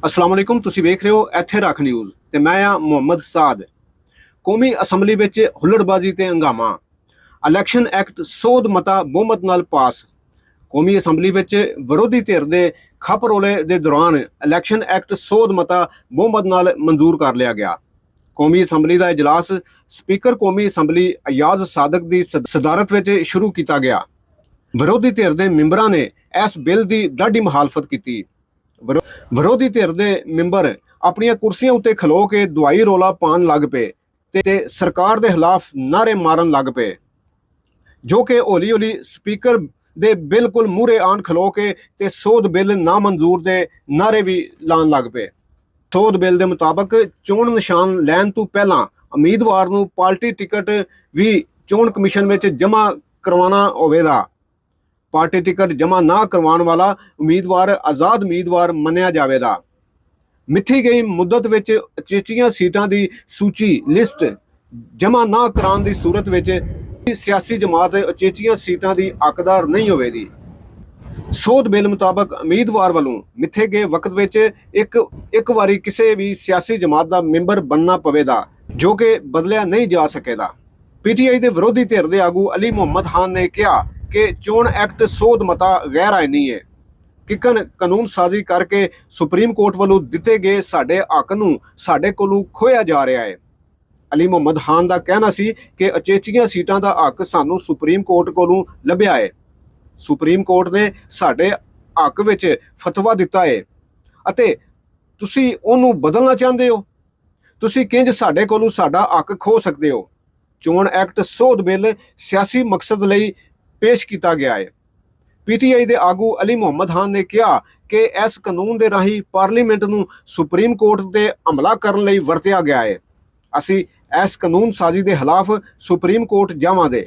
अस्सलाम वालेकुम। तुसीं वेख रहे हो ਇੱਥੇ ਰੱਖ ਨਿਊਜ਼ ਤੇ ਮੈਂ ਆ ਮੁਹੰਮਦ ਸਾਦ। ਕੌਮੀ ਅਸੈਂਬਲੀ ਵਿੱਚ ਹੁੱਲੜਬਾਜ਼ੀ ਤੇ ਹੰਗਾਮਾ। ਇਲੈਕਸ਼ਨ ਐਕਟ ਸੋਧ ਮਤਾ ਬਹੁਮਤ ਨਾਲ ਪਾਸ। ਕੌਮੀ ਅਸੈਂਬਲੀ ਵਿੱਚ ਵਿਰੋਧੀ ਧਿਰ ਦੇ ਖਪਰੋਲੇ ਦੇ ਦੌਰਾਨ ਇਲੈਕਸ਼ਨ ਐਕਟ ਸੋਧ ਮਤਾ ਬਹੁਮਤ ਨਾਲ ਮਨਜ਼ੂਰ ਕਰ ਲਿਆ ਗਿਆ। ਕੌਮੀ ਅਸੈਂਬਲੀ ਦਾ ਇਜਲਾਸ ਸਪੀਕਰ ਕੌਮੀ ਅਸੈਂਬਲੀ ਅਯਾਜ਼ ਸਾਦਕ ਦੀ ਸਦਾਰਤ ਵਿੱਚ ਸ਼ੁਰੂ ਕੀਤਾ ਗਿਆ। ਵਿਰੋਧੀ ਧਿਰ ਦੇ ਮੈਂਬਰਾਂ ਨੇ ਇਸ ਬਿੱਲ ਦੀ ਡਾਢੀ ਮੁਖਾਲਫਤ ਕੀਤੀ। ਵਿਰੋਧੀ ਧਿਰ ਦੇ ਮੈਂਬਰ ਆਪਣੀਆਂ ਕੁਰਸੀਆਂ ਉੱਤੇ ਖਲੋ ਕੇ ਦੁਆਈ ਰੋਲਾ ਪਾਉਣ ਲੱਗ ਪਏ ਤੇ ਸਰਕਾਰ ਦੇ ਖਿਲਾਫ ਨਾਰੇ ਮਾਰਨ ਲੱਗ ਪਏ, ਜੋ ਕਿ ਹੌਲੀ ਹੌਲੀ ਸਪੀਕਰ ਦੇ ਬਿਲਕੁਲ ਮੂਹਰੇ ਆਣ ਖਲੋ ਕੇ ਤੇ ਸੋਧ ਬਿੱਲ ਨਾ ਮਨਜ਼ੂਰ ਦੇ ਨਾਰੇ ਵੀ ਲਾਉਣ ਲੱਗ ਪਏ। ਸੋਧ ਬਿੱਲ ਦੇ ਮੁਤਾਬਕ ਚੋਣ ਨਿਸ਼ਾਨ ਲੈਣ ਤੋਂ ਪਹਿਲਾਂ ਉਮੀਦਵਾਰ ਨੂੰ ਪਾਰਟੀ ਟਿਕਟ ਵੀ ਚੋਣ ਕਮਿਸ਼ਨ ਵਿੱਚ ਜਮ੍ਹਾਂ ਕਰਵਾਉਣਾ ਹੋਵੇਗਾ। ਪਾਰਟੀ ਟਿਕਟ ਜਮ੍ਹਾਂ ਨਾ ਕਰਵਾਉਣ ਵਾਲਾ ਉਮੀਦਵਾਰ ਆਜ਼ਾਦ ਉਮੀਦਵਾਰ ਮੰਨਿਆ ਜਾਵੇਗਾ। ਮਿੱਥੀ ਗਈ ਮੁੱਦਤ ਵਿੱਚ ਉਚੇਚੀਆਂ ਸੀਟਾਂ ਦੀ ਸੂਚੀ ਲਿਸਟ ਜਮ੍ਹਾਂ ਨਾ ਕਰਾਉਣ ਦੀ ਸੂਰਤ ਵਿੱਚ ਸਿਆਸੀ ਜਮਾਤ ਉਚੇਚੀਆਂ ਸੀਟਾਂ ਦੀ ਹੱਕਦਾਰ ਨਹੀਂ ਹੋਵੇਗੀ। ਸੋਧ ਬਿੱਲ ਮੁਤਾਬਕ ਉਮੀਦਵਾਰ ਵੱਲੋਂ ਮਿੱਥੇ ਗਏ ਵਕਤ ਵਿੱਚ ਇੱਕ ਵਾਰੀ ਕਿਸੇ ਵੀ ਸਿਆਸੀ ਜਮਾਤ ਦਾ ਮੈਂਬਰ ਬਣਨਾ ਪਵੇਗਾ, ਜੋ ਕਿ ਬਦਲਿਆ ਨਹੀਂ ਜਾ ਸਕੇਗਾ। ਪੀਟੀਆਈ ਦੇ ਵਿਰੋਧੀ ਧਿਰ ਦੇ ਆਗੂ ਅਲੀ ਮੁਹੰਮਦ ਖਾਨ ਨੇ ਕਿਹਾ ਕਿ ਚੋਣ ਐਕਟ ਸੋਧ ਮਤਾ ਗੈਰ ਆਇਨੀ ਹੈ। ਕਿਕਨ ਕਾਨੂੰਨ ਸਾਜ਼ੀ ਕਰਕੇ ਸੁਪਰੀਮ ਕੋਰਟ ਵੱਲੋਂ ਦਿੱਤੇ ਗਏ ਸਾਡੇ ਹੱਕ ਨੂੰ ਸਾਡੇ ਕੋਲੋਂ ਖੋਇਆ ਜਾ ਰਿਹਾ ਹੈ। ਅਲੀ ਮੁਹੰਮਦ ਖਾਨ ਦਾ ਕਹਿਣਾ ਸੀ ਕਿ ਉਚੇਚੀਆਂ ਸੀਟਾਂ ਦਾ ਹੱਕ ਸਾਨੂੰ ਸੁਪਰੀਮ ਕੋਰਟ ਕੋਲੋਂ ਲੱਭਿਆ ਹੈ। ਸੁਪਰੀਮ ਕੋਰਟ ਨੇ ਸਾਡੇ ਹੱਕ ਵਿੱਚ ਫਤਵਾ ਦਿੱਤਾ ਹੈ ਅਤੇ ਤੁਸੀਂ ਉਹਨੂੰ ਬਦਲਣਾ ਚਾਹੁੰਦੇ ਹੋ। ਤੁਸੀਂ ਕਿੰਜ ਸਾਡੇ ਕੋਲੋਂ ਸਾਡਾ ਹੱਕ ਖੋ ਸਕਦੇ ਹੋ। ਚੋਣ ਐਕਟ ਸੋਧ ਬਿੱਲ ਸਿਆਸੀ ਮਕਸਦ ਲਈ ਪੇਸ਼ ਕੀਤਾ ਗਿਆ ਹੈ। ਪੀਟੀਆਈ ਦੇ ਆਗੂ ਅਲੀ ਮੁਹੰਮਦ ਖਾਨ ਨੇ ਕਿਹਾ ਕਿ ਇਸ ਕਾਨੂੰਨ ਦੇ ਰਾਹੀਂ ਪਾਰਲੀਮੈਂਟ ਨੂੰ ਸੁਪਰੀਮ ਕੋਰਟ ਤੇ ਹਮਲਾ ਕਰਨ ਲਈ ਵਰਤਿਆ ਗਿਆ ਹੈ। ਅਸੀਂ ਇਸ ਕਾਨੂੰਨ ਸਾਜ਼ੀ ਦੇ ਖਿਲਾਫ ਸੁਪਰੀਮ ਕੋਰਟ ਜਾਵਾਂਗੇ।